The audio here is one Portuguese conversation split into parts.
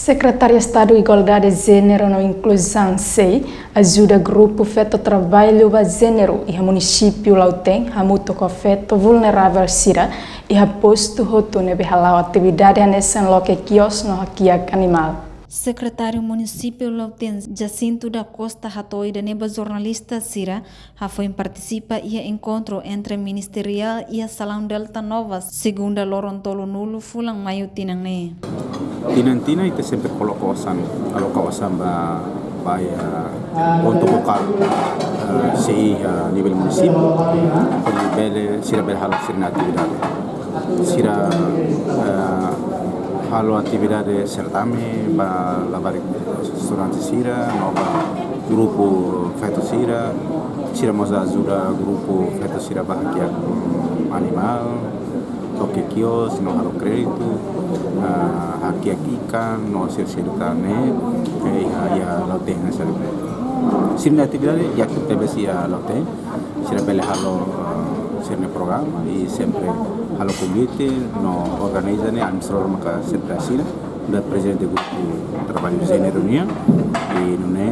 Secretário de Estado de Igualdade de Gênero e Inclusão, SEI, ajuda grupo feito trabalho de gênero e o município Lautém, muito com feito vulnerável Sira, e a posto rotune behalau atividade nessa local kios no hakiak animal. Secretário Município Lautém Jacinto da Costa Hatoi da neba jornalista Sira foi participa ia encontro entre ministerial e a Salão Delta Novas, segunda Lorontolo Nulo fulang mayu tinang ne. Tina itu sempre kawasan untuk lokal si nível município sira berhalak sira atividade sira halo atividade certame para lavar restaurante sira nova grupo feto sira mas ajuda grupo feto sira bahagia animal toque kios no halo crédito hakia ikan no sirkane ya Lauteng sirna atividade ya que teve sia Lauteng sira bele halo sirne programa e sempre halo comité no organiza ne administrador maka sempre asina da presidente do grupo trabalho de gênero e não é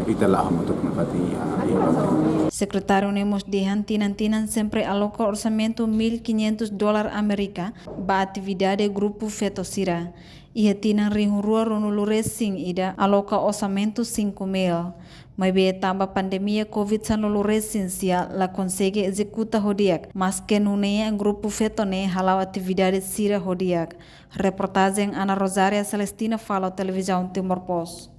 italah untuk mafati ya Lauteng. Secretário Nemos dihan tinan sempre aloca orçamento $1.500 Amerika ba atividade grupo Fetosira. E tinan rihurua ronuluresing ida aloca orçamento 5.000. Mas be tamba pandemia COVID-19 sia la consegue executa hodiak. Mas que nune grupo Fetone halau atividade sira hodiak. Reportagem Ana Rosária Celestina fala televisão Timor Post.